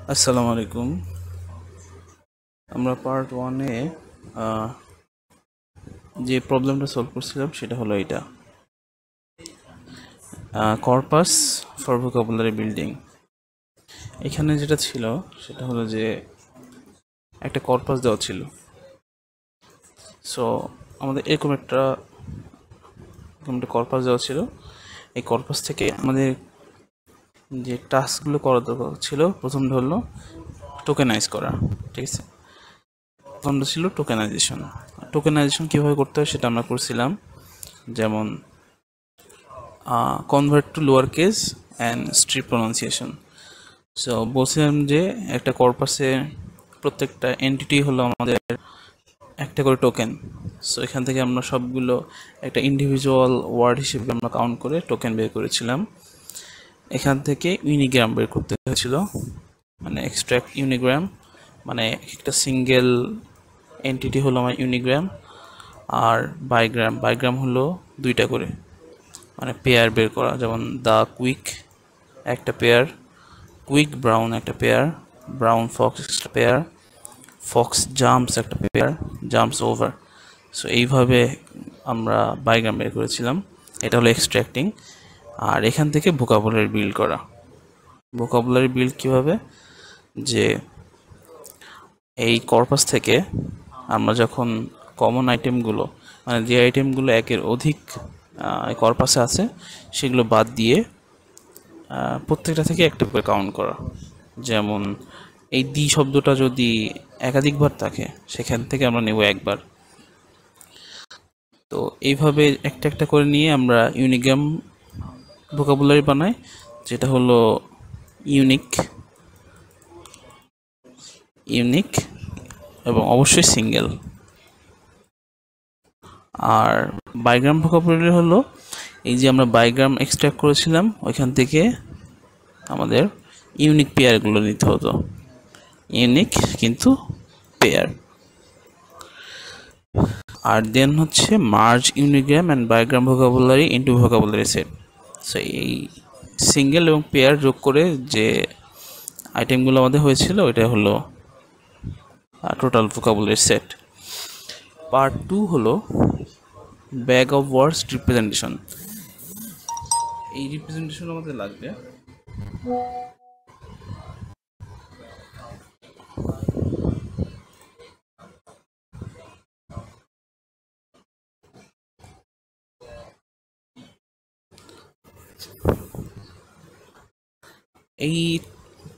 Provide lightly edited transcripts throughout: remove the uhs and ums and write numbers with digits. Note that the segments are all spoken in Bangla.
আসসালামু আলাইকুম। আমরা পার্ট ওয়ানে যে প্রবলেমটা সলভ করছিলাম সেটা হলো এটা, কর্পাস ফর ভোকাবুলারি বিল্ডিং। এখানে যেটা ছিল সেটা হলো যে একটা কর্পাস দেওয়া ছিল। সো আমাদের এরকম একটা কর্পাস দেওয়া ছিল। এই কর্পাস থেকে আমাদের যে টাস্কগুলো করা দরকার ছিল, প্রথমটা হলো টোকেনাইজ করা। ঠিক আছে, প্রথমটা ছিল টোকেনাইজেশন। টোকেনাইজেশন কীভাবে করতে হয় সেটা আমরা করছিলাম। যেমন convert to lower case and strip pronunciation. So বলছিলাম যে একটা কর্পাসে প্রত্যেকটা এন্টিটি হলো আমাদের একটা করে টোকেন। সো এখান থেকে আমরা সবগুলো একটা ইন্ডিভিজুয়াল ওয়ার্ড হিসেবে আমরা কাউন্ট করে টোকেন বের করেছিলাম। এখান থেকে ইউনিগ্রাম বের করতে হয়েছিল, মানে এক্সট্রাক্ট ইউনিগ্রাম, মানে একটা সিঙ্গেল এন্টিটি হলো আমার ইউনিগ্রাম, আর বাইগ্রাম হলো দুইটা করে, মানে পেয়ার বের করা। যেমন দ্য কুইক একটা পেয়ার, কুইক ব্রাউন একটা পেয়ার, ব্রাউন ফক্স একটা পেয়ার, ফক্স জাম্পস একটা পেয়ার, জাম্পস ওভার। সো এইভাবে আমরা বায়োগ্রাম বের করেছিলাম। এটা হলো এক্সট্র্যাক্টিং। আর এখান থেকে ভোকাবুলারি বিল্ড করা। ভোকাবুলারি বিল্ড কীভাবে, যে এই কর্পাস থেকে আমরা যখন কমন আইটেমগুলো, মানে যে আইটেমগুলো একের অধিক কর্পাসে আছে সেগুলো বাদ দিয়ে প্রত্যেকটা থেকে একটা করে কাউন্ট করা। যেমন এই দি শব্দটা যদি একাধিকবার থাকে সেখান থেকে আমরা নেব একবার। তো এইভাবে একটা একটা করে নিয়ে আমরা ইউনিগ্রাম ভোকাবুলারি বানাই, যেটা হলো ইউনিক ইউনিক এবং অবশ্যই সিঙ্গেল। আর বাইগ্রাম ভোকাবুলারি হলো এই যে আমরা বাইগ্রাম এক্সট্রাক্ট করেছিলাম, ওইখান থেকে আমাদের ইউনিক পেয়ারগুলো নিতে হতো, ইউনিক কিন্তু পেয়ার। আর দেন হচ্ছে merge unigram and bigram vocabulary into vocabulary set. So এই সিঙ্গেল এবং পেয়ার যোগ করে যে আইটেমগুলো আমাদের হয়েছিল ওইটা হলো total vocabulary set. Part two হলো ব্যাগ অফ ওয়ার্ডস রিপ্রেজেন্টেশন। এই রিপ্রেজেন্টেশন আমাদের লাগবে এই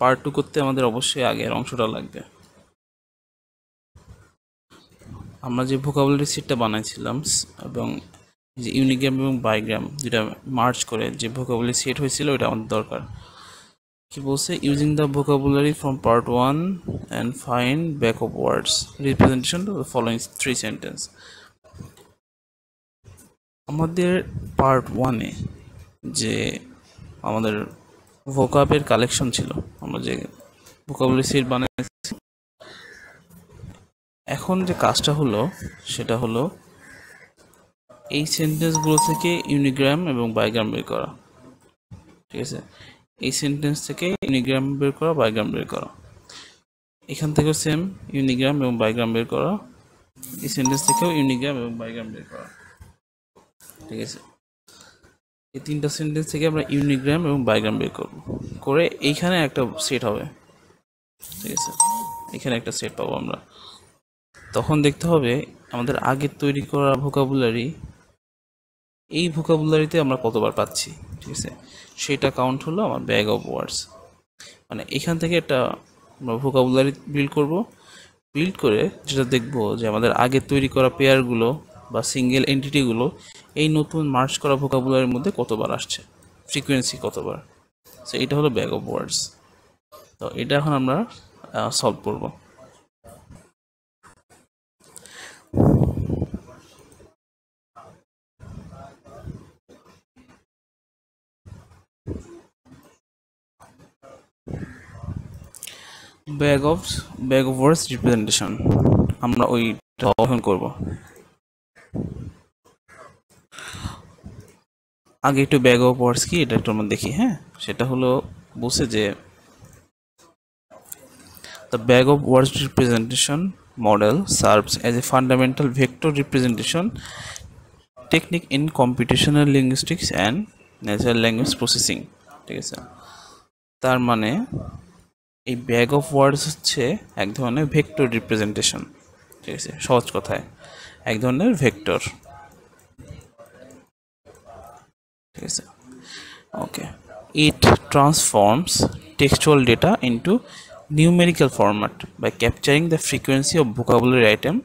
পার্ট টু করতে আমাদের অবশ্যই আগের অংশটা লাগবে। আমরা যে ভোকাবুলারি সেটটা বানাইছিলাম এবং যে ইউনিগ্রাম এবং বাইগ্রাম যেটা মার্চ করে যে ভোকাবুলারি সেট হয়েছিল ওটা আমাদের দরকার। কি বলছে, using the vocabulary from part one and find back of words representation following three sentence. আমাদের পার্ট ওয়ানে যে আমাদের ভোকাবের কালেকশন ছিল, আমরা যে ভোকাবুলারি সেট বানাইছি, এখন যে কাজটা হলো সেটা হলো এই সেন্টেন্সগুলো থেকে ইউনিগ্রাম এবং বাইগ্রাম বের করা। ঠিক আছে, এই সেন্টেন্স থেকে ইউনিগ্রাম বের করা, বাইগ্রাম বের করা। এখান থেকেও সেম ইউনিগ্রাম এবং বাইগ্রাম বের করা, এই সেন্টেন্স থেকেও ইউনিগ্রাম এবং বাইগ্রাম বের করা। ঠিক আছে, এই তিনটা সেন্টেন্স থেকে আমরা ইউনিগ্রাম এবং বাইগ্রাম বের করব, করে এইখানে একটা সেট হবে। ঠিক আছে, এখানে একটা সেট পাবো আমরা। তখন দেখতে হবে আমাদের আগে তৈরি করা ভোকাবুলারি, এই ভোকাবুলারিতে আমরা কতবার পাচ্ছি। ঠিক আছে, সেটা কাউন্ট হলো আমার ব্যাগ অফ ওয়ার্ডস। মানে এখান থেকে একটা আমরা ভোকাবুলারি বিল্ড করব, বিল্ড করে যেটা দেখব যে আমাদের আগে তৈরি করা পেয়ারগুলো বা সিঙ্গেল এন্টিটিগুলো এই নতুন মার্চ করা ভোকাবুলারির মধ্যে কতবার আসছে, ফ্রিকোয়েন্সি কতবার। সো এটা হলো ব্যাগ অফ ওয়ার্ডস। তো এটা এখন আমরা সলভ করব। ব্যাগ অফ ওয়ার্ডস রিপ্রেজেন্টেশন আমরা ওইটা অধ্যয়ন করব। আগে একটু ব্যাগ অফ ওয়ার্ডস কি এটা একটু আমরা দেখি। হ্যাঁ, সেটা হলো বলছে যে The bag of words representation model serves as a fundamental vector representation technique in computational linguistics and natural language processing. ঠিক আছে, তার মানে এই ব্যাগ অফ ওয়ার্ডস হচ্ছে এক ধরনের ভেক্টর রিপ্রেজেন্টেশন। ঠিক আছে, সহজ কথায় এক ধরনের ভেক্টর। ঠিক আছে, ওকে। It transforms textual data into numerical format by capturing the frequency of vocabulary item,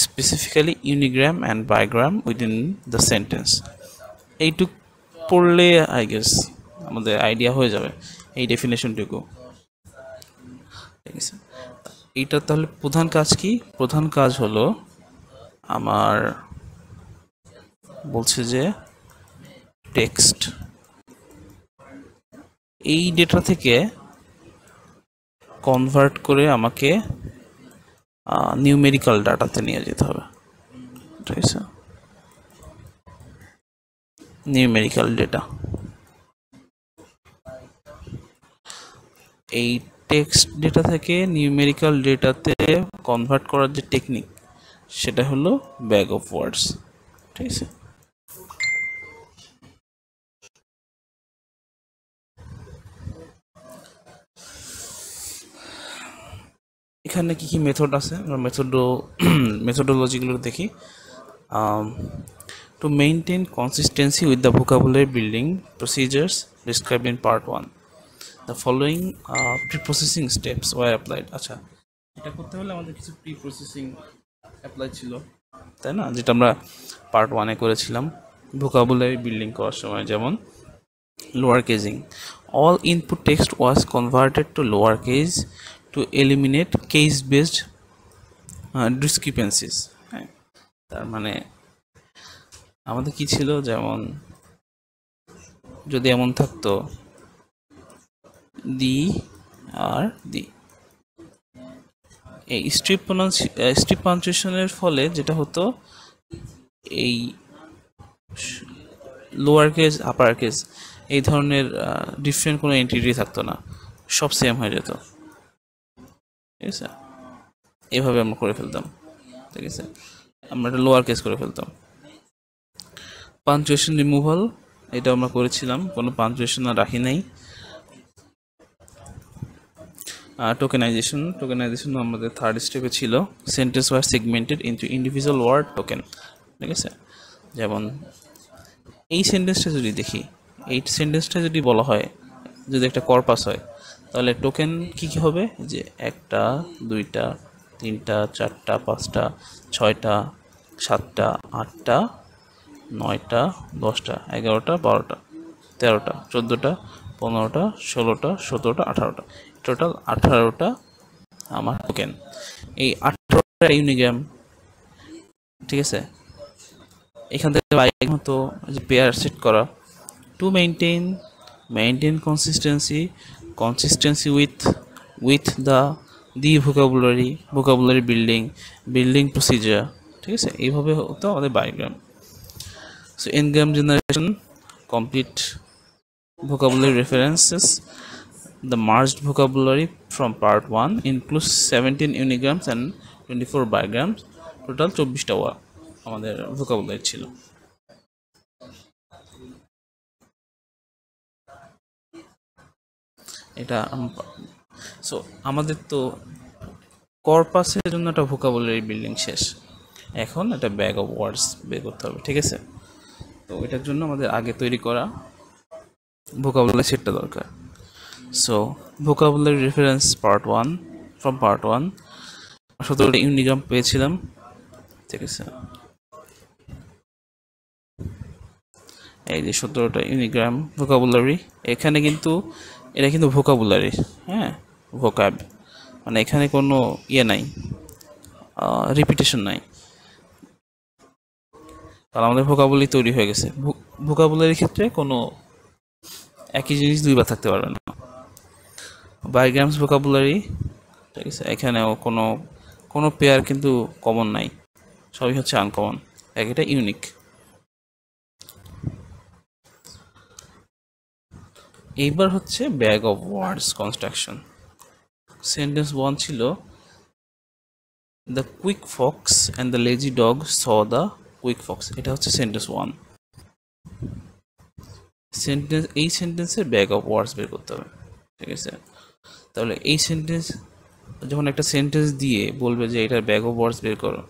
specifically unigram and bigram within the sentence. এইটুক পড়লে আই গেস আমাদের আইডিয়া হয়ে যাবে এই ডেফিনেশনটুকু। ঠিক আছে, এইটার তাহলে প্রধান কাজ কি? প্রধান কাজ হলো আমার বলছে যে টেক্সট, এই ডেটা থেকে কনভার্ট করে আমাকে নিউমেরিক্যাল ডাটাতে নিয়ে যেতে হবে। ঠিক আছে, নিউমেরিক্যাল ডেটা। এই টেক্সট ডেটা থেকে নিউমেরিক্যাল ডেটাতে কনভার্ট করার যে টেকনিক সেটা হলো ব্যাগ অফ ওয়ার্ডস। ঠিক আছে, এখানে কি কি মেথড আছে আমরা মেথডোলজিগুলো দেখি। To maintain consistency with the vocabulary building procedures described in part 1, the following pre-processing steps were applied. আচ্ছা, এটা করতে হলে আমাদের কিছু প্রি-প্রসেসিং অ্যাপ্লাই ছিল, তাই না, যেটা আমরা পার্ট 1-এ করেছিলাম ভোকাবুলারি বিল্ডিং করার সময়। যেমন lower কেজিং, all input text was converted to lower case to eliminate case based discrepancies. হ্যাঁ, তার মানে আমাদের কি ছিল, যেমন যদি এমন থাকতো দি আর দি, এই স্ট্রিপ পাঞ্চুয়েশনের ফলে যেটা হতো, এই লোয়ার কেস আপার কেস এই ধরনের ডিফারেন্ট কোনো এন্টিটি থাকতো না, সব সেম হয়ে যেত। ঠিক আছে, এভাবে আমরা করে ফেলতাম। ঠিক আছে, আমরা একটা লোয়ার কেস করে ফেলতাম। পাঞ্চুয়েশন রিমুভাল, এটা আমরা করেছিলাম, কোনো পাঞ্চুয়েশন আর রাখি নাই। টোকেনাইজেশন আমাদের থার্ড স্টেপে ছিল। Sentence were segmented into individual word token. ঠিক আছে, যেমন এই সেন্টেন্সটা যদি দেখি, এই সেন্টেন্সটা যদি বলা হয়, যদি একটা কর্পাস হয়, তাহলে টোকেন কি কি হবে, যে 1টা 2টা 3টা 4টা 5টা 6টা 7টা 8টা 9টা 10টা 11টা 12টা 13টা 14টা 15টা 16টা 17টা 18টা, টোটাল 18টা আমার টোকেন। এই 18টা ইউনিগ্রাম। ঠিক আছে, এখান থেকে বাইক মতো যে পেয়ার সেট করা, to maintain consistency with the vocabulary building procedure. ঠিক আছে, এইভাবে হতো আমাদের bigram. So n gram generation, complete vocabulary references. The merged vocabulary from part 1 includes 17 unigrams and 24 bigrams. Total 24টা আমাদের vocabulary ছিল। এটা সো আমাদের তো কর্পাসের জন্য একটা vocabulary বিল্ডিং শেষ, এখন একটা ব্যাগ অফ ওয়ার্ডস বের করতে হবে। ঠিক আছে, তো এটার জন্য আমাদের আগে তৈরি করা vocabulary সেটটা দরকার। So vocabulary reference part 1, from part 1 17টা ইউনিগ্রাম পেয়েছিলাম। ঠিক আছে, এই যে 17টা ইউনিগ্রাম vocabulary। এখানে কিন্তু এটা কিন্তু vocabulary, হ্যাঁ, vocab, মানে এখানে কোনো নাই, রিপিটেশন নাই, কারণ আমাদের vocabulary তৈরি হয়ে গেছে। vocabulary ক্ষেত্রে কোনো একই জিনিস দুইবার থাকতে পারবে না। বায়োগ্রামস vocabulary, ঠিক আছে, এখানেও কোনো পেয়ার কিন্তু কমন নাই, সবই হচ্ছে আনকমন, একটা ইউনিক। এইবার হচ্ছে bag of words construction. Sentence 1 ছিল the quick fox and the lazy dog saw the quick Fox, এটা হচ্ছে সেন্টেন্স 1। এই সেন্টেন্সের ব্যাগ অফ ওয়ার্ডস বের করতে হবে, ঠিক আছে? তাহলে এই সেন্টেন্স, যখন একটা সেন্টেন্স দিয়ে বলবে যে এটার ব্যাগ অফ ওয়ার্ডস বের করো,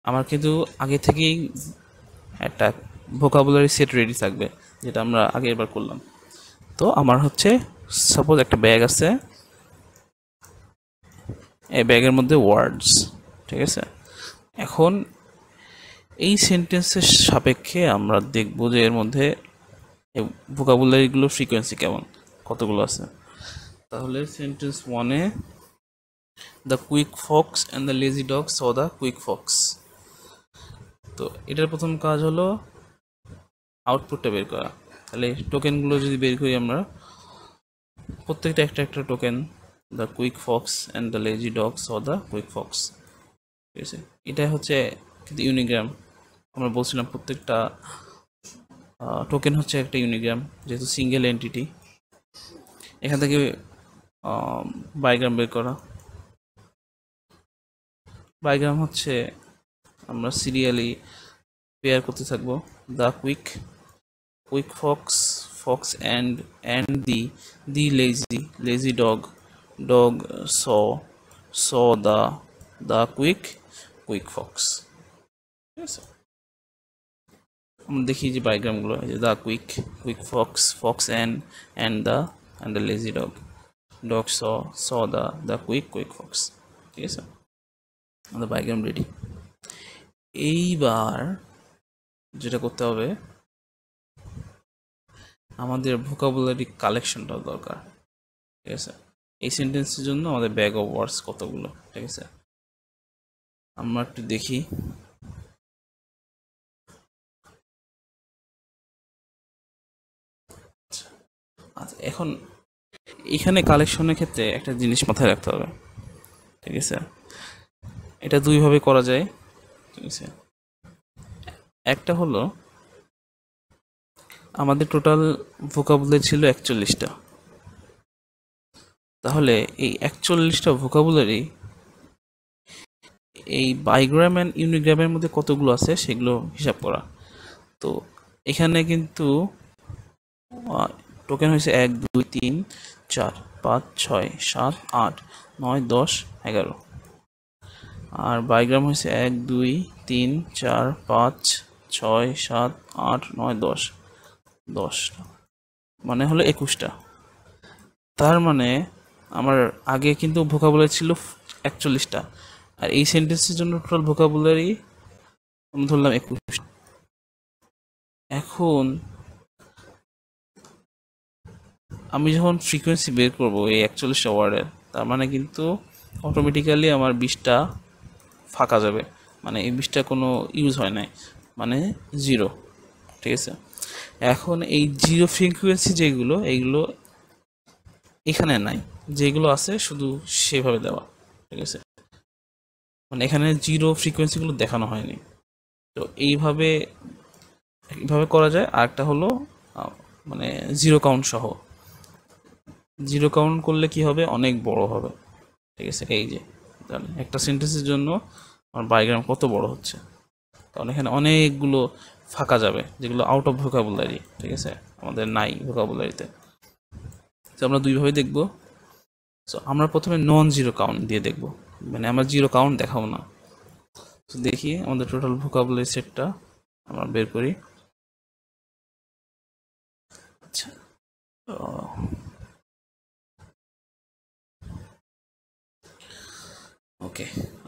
আমার কিন্তু আগে থেকেই একটা ভোকাবুলারি সেট রেডি থাকবে, যেটা আমরা আগে এবার করলাম। তো আমার হচ্ছে সাপোজ একটা ব্যাগ আছে, এই ব্যাগের মধ্যে ওয়ার্ডস, ঠিক আছে? এখন এই সেন্টেন্সের সাপেক্ষে আমরা দেখব যে এর মধ্যে ভোকাবুলারিগুলো ফ্রিকোয়েন্সি কেমন, কতগুলো আছে। তাহলে সেন্টেন্স 1-এ the quick fox and the lazy dog saw the quick fox, তো এটার প্রথম কাজ হলো আউটপুটটা বের করা। তাহলে টোকেনগুলো যদি বের করি আমরা, প্রত্যেকটা একটা একটা token, the quick fox and the lazy dog saw the quick fox, ঠিক আছে? এটা হচ্ছে কিন্তু ইউনিগ্রাম, আমরা বলছিলাম প্রত্যেকটা টোকেন হচ্ছে একটা ইউনিগ্রাম, যেহেতু সিঙ্গেল এন্টিটি। এখান থেকে বাইগ্রাম বের করা, বাইগ্রাম হচ্ছে আমরা সিরিয়ালি পেয়ার করতে থাকবো। The quick fox, fox and the lazy dog saw the quick fox, ঠিক আছে? আমরা দেখি যে বায়োগ্রামগুলো, the quick fox and the lazy dog saw the quick fox, ঠিক আছে? আমাদের বায়োগ্রাম রেডি। এইবার যেটা করতে হবে, আমাদের ভোকাবুলারি কালেকশনটাও দরকার, ঠিক আছে? এই সেন্টেন্সের জন্য আমাদের ব্যাগ অফ ওয়ার্ডস কতগুলো, ঠিক আছে? আমরা একটু দেখি। আচ্ছা, এখন এখানে কালেকশনের ক্ষেত্রে একটা জিনিস মাথায় রাখতে হবে, ঠিক আছে? এটা দুইভাবে করা যায়, ঠিক আছে? একটা হলো আমাদের টোটাল ভোকাবুলারি ছিল 41টা, তাহলে এই 41টা ভোকাবুলারি এই বাইগ্রাম অ্যান্ড ইউনিগ্রামের মধ্যে কতগুলো আছে সেগুলো হিসাব করা। তো এখানে কিন্তু টোকেন হয়েছে 1 2 3 4 5 6 7 8 9 10 11, আর বাইগ্রাম হয়েছে 1 2 3 4 5 6 7 8 9 10, 10টা মানে হলো 21টা। তার মানে আমার আগে কিন্তু ভোকাবুলারি ছিল 41টা, আর এই সেন্টেন্সের জন্য টোটাল ভোকাবুলারি আমি ধরলাম 21। এখন আমি যখন ফ্রিকোয়েন্সি বের করব এই 41টা ওয়ার্ডের, তার মানে কিন্তু অটোমেটিক্যালি আমার 20টা ফাঁকা যাবে, মানে এই 20টা কোনো ইউজ হয় নাই, মানে 0, ঠিক আছে? এখন এই 0 ফ্রিকোয়েন্সি যেগুলো, এইগুলো এখানে নাই, যেগুলো আছে শুধু সেভাবে দেওয়া, ঠিক আছে? মানে এখানে 0 ফ্রিকোয়েন্সিগুলো দেখানো হয়নি। তো এইভাবে করা যায়। আর একটা হলো মানে 0 কাউন্ট সহ, 0 কাউন্ট করলে কি হবে, অনেক বড় হবে, ঠিক আছে? এই যে একটা সেন্টেন্সের জন্য আমার বায়োগ্রাম কত বড় হচ্ছে, কারণ এখানে অনেকগুলো ফাঁকা যাবে যেগুলো আউট অফ ভোকাবুলারি, ঠিক আছে? আমাদের নাই ভোকাবুলারিতে। তো আমরা দুইভাবে দেখব। সো আমরা প্রথমে নন 0 কাউন্ট দিয়ে দেখব, মানে আমরা 0 কাউন্ট দেখাবো না। তো দেখি আমাদের টোটাল ভোকাবুলারি সেটটা আমরা বের করি। আচ্ছা, ওকে,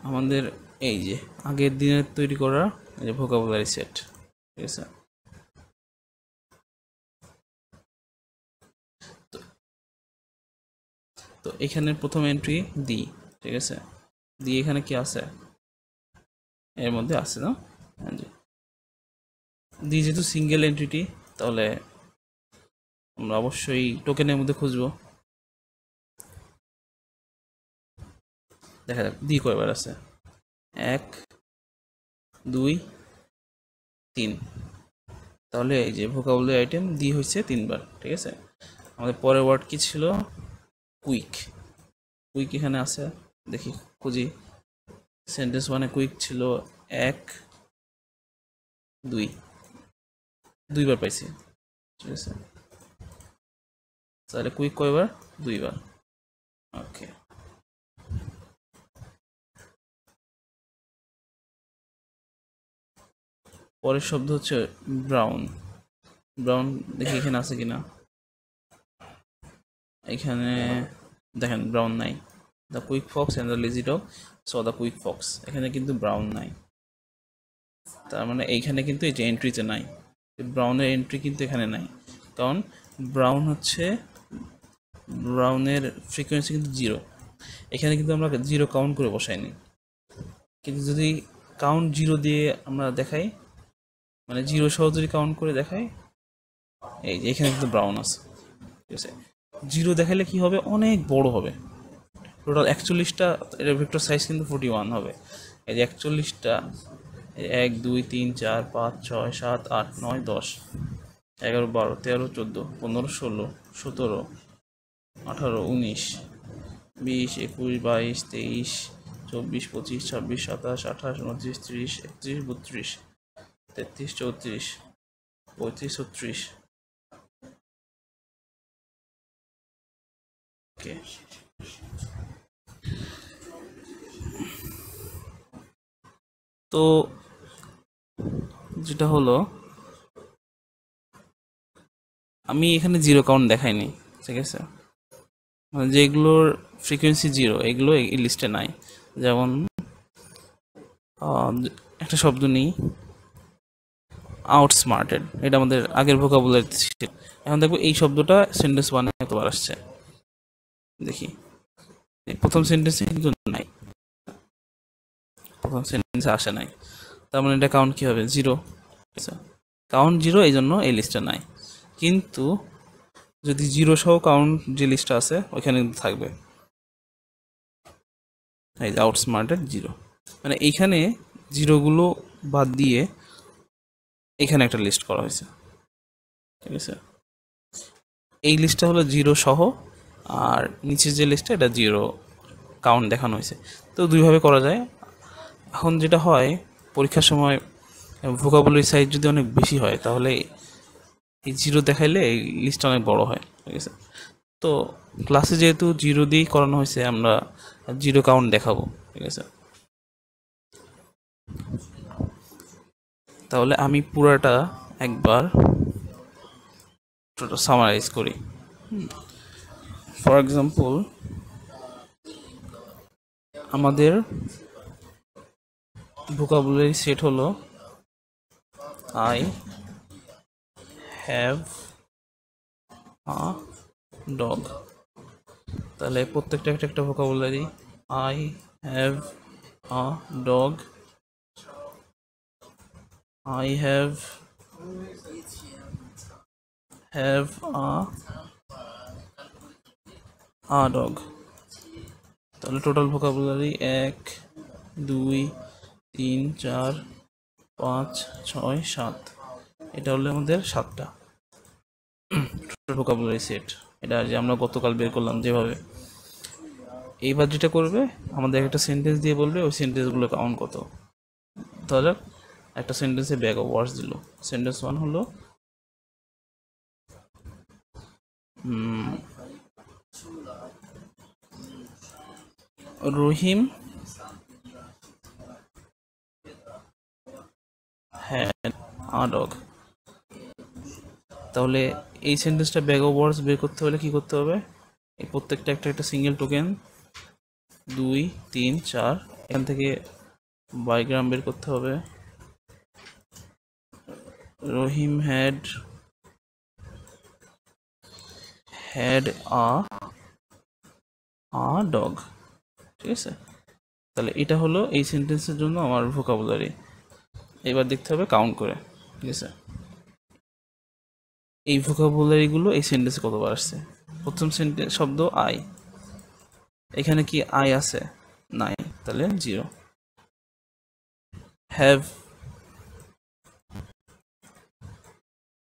আমাদের এই যে আগের দিনের তৈরি করা এই যে ভোকাবুলারি সেট, ঠিক আছে? তো এখানে প্রথম এন্ট্রি দি, ঠিক আছে? দি এখানে কি আছে, এর মধ্যে আছে না? হ্যাঁ জি, দি যেহেতু সিঙ্গেল এন্ট্রিটি, তাহলে আমরা অবশ্যই টোকেনের মধ্যে খুঁজবো। দেখা যাক দি কয়বার আছে, 1 2 3, তাহলে এই যে ভোকাবুলারি আইটেম দি হয়েছে 3বার, ঠিক আছে? আমাদের পরের ওয়ার্ড কি ছিল, কুইক, কুইক এখানে আছে, দেখি খুঁজি। সেন্টেন্স ওয়ানে কুইক ছিল 1 2, দুইবার পাইছি, ঠিক আছে। তাহলে কুইক কয়বার? দুইবার। ওকে, পরের শব্দ হচ্ছে ব্রাউন। ব্রাউন দেখি এখানে আছে কিনা। এখানে দেখেন ব্রাউন নাই। The quick fox and the lazy dog saw the quick Fox, এখানে কিন্তু ব্রাউন নাই। তার মানে এইখানে কিন্তু এই যে এন্ট্রিতে নাই, ব্রাউনের এন্ট্রি কিন্তু এখানে নাই। কারণ ব্রাউন হচ্ছে, ব্রাউনের ফ্রিকোয়েন্সি কিন্তু 0। এখানে কিন্তু আমরা 0 কাউন্ট করে বসাইনি। কিন্তু যদি কাউন্ট 0 দিয়ে আমরা দেখাই, মানে 0 সহ যদি কাউন্ট করে দেখাই, এই যে এখানে কিন্তু ব্রাউন আছে, ঠিক আছে। 0 দেখালে কি হবে? অনেক বড় হবে। টোটাল 41টা, এর ভেক্টর সাইজ কিন্তু 41 হবে। এই যে 41টা, 1 2 3 4 5 6 7 8 9 10 11 12 13 14 15 16 17 18 19 20 21 22 23 24 25 26 27 28 29 30 31 32 33 34 35 36। ওকে, তো যেটা হলো, আমি এখানে 0 কাউন্ট দেখাইনি, ঠিক আছে। মানে যেগুলোর ফ্রিকোয়েন্সি 0 এগুলো এই লিস্টে নাই। যেমন একটা শব্দ নেই, আউটস্মার্টেড, এটা আমাদের আগের ভোকাবুলারিতে ছিল। এখন দেখবো এই শব্দটা সেন্টেন্স ওয়ানে কতবার আসছে, দেখি। প্রথম সেন্টেন্সে কিন্তু নাই, প্রথম সেন্টেন্সে আসে নাই। তার মানে এটা কাউন্ট কি হবে? 0। কাউন্ট 0, এই জন্য এই লিস্টে নাই। কিন্তু যদি 0 সহ কাউন্ট যে লিস্টটা আছে ওইখানে কিন্তু থাকবে। এই যে আউটস্মার্টেড 0, মানে এইখানে 0গুলো বাদ দিয়ে এখানে একটা লিস্ট করা হয়েছে, ঠিক আছে। এই লিস্টটা হলো 0 সহ, আর নিচের যে লিস্টটা এটা 0 কাউন্ট দেখানো হয়েছে। তো দুইভাবে করা যায়। এখন যেটা হয়, পরীক্ষার সময় ভোকাবুলারি সাইজ যদি অনেক বেশি হয় তাহলে এই 0 দেখাইলে এই লিস্টটা অনেক বড় হয়, ঠিক আছে। তো ক্লাসে যেহেতু 0 দিয়েই করানো হয়েছে, আমরা 0 কাউন্ট দেখাবো, ঠিক আছে। তাহলে আমি পুরাটা একবার সামারাইজ করি। ফর এক্সাম্পল, আমাদের ভোকাবুলারি সেট হলো আই হ্যাভ আ ডগ। তাহলে প্রত্যেকটা একটা একটা vocabulary. I have a dog, I have a dog. তাহলে টোটাল ভোকাবুলারি 1 2 3 4 5 6 7, এটা হলো আমাদের 7টা ভোকাবুলারি সেট। এটা যে আমরা গতকাল বের করলাম যেভাবে। এইবার যেটা করবে, আমাদের একটা সেন্টেন্স দিয়ে বলবে ওই সেন্টেন্সগুলো কাউন্ট কত। তাহলে একটা সেন্টেন্সে ব্যাগ অফ ওয়ার্ডস দিল। সেন্টেন্স 1 হলো রহিম হ্যাড আ ডগ। তাহলে এই সেন্টেন্সটা ব্যাগ অফ ওয়ার্ডস বের করতে হলে কি করতে হবে? এই প্রত্যেকটা একটা একটা সিঙ্গেল টোকেন 2 3 4, এখান থেকে বায়োগ্রাম বের করতে হবে। রহিম হ্যাড আ ডগ, ঠিক আছে। তাহলে এটা হলো এই সেন্টেন্সের জন্য আমার ভোকাবুলারি। এবার দেখতে হবে কাউন্ট করে, ঠিক আছে। এই ভোকাবুলারিগুলো এই সেন্টেন্সে কতবার আসছে। প্রথম সেন্টেন্স শব্দ আই, এখানে কি আই আছে? নাই, তাহলে 0। হ্যাভ,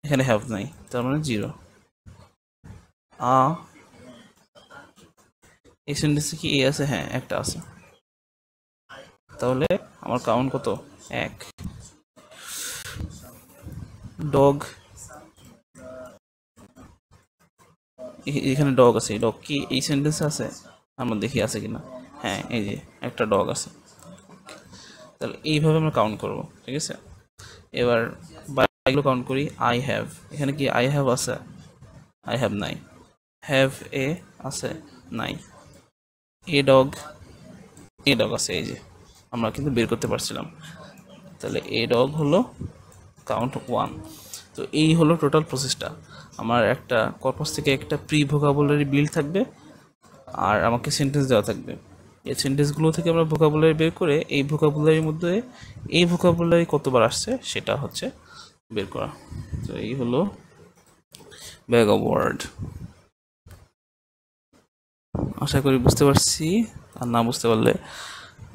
এখানে হ্যাভ নাই, তার মানে 0। আ, এই সেন্টেন্সে কি এ আছে? হ্যাঁ, একটা আছে। তাহলে আমার কাউন্ট কত? 1। ডগ, এখানে ডগ আছে। ডগ কি এই সেন্টেন্সে আছে? আমরা দেখি আছে কিনা। হ্যাঁ, এই যে একটা ডগ আছে। তাহলে এইভাবে আমরা কাউন্ট করব, ঠিক আছে? এবার বাকিগুলো কাউন্ট করি। আই হ্যাভ, এখানে কি আই হ্যাভ আছে? আই হ্যাভ নাই। হ্যাভ এ আছে? নাই। এ ডগ, এ ডগ আছে, এই যে আমরা কিন্তু বের করতে পারছিলাম। তাহলে এ ডগ হলো কাউন্ট 1। তো এই হলো টোটাল প্রসেসটা। আমার একটা কর্পাস থেকে একটা প্রি ভোকাবুলারি বিল্ড থাকবে, আর আমাকে সেন্টেন্স দেওয়া থাকবে। এই সেন্টেন্সগুলো থেকে আমরা ভোকাবুলারি বের করে এই ভোকাবুলারির মধ্যে এই ভোকাবুলারি কতবার আসছে সেটা হচ্ছে বের করা। তো এই হলো ব্যাগ অফ ওয়ার্ড। আশা করি বুঝতে পারছি। আর না বুঝতে পারলে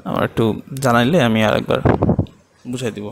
আমার একটু জানাইলে আমি আরেকবার বুঝাই দিব।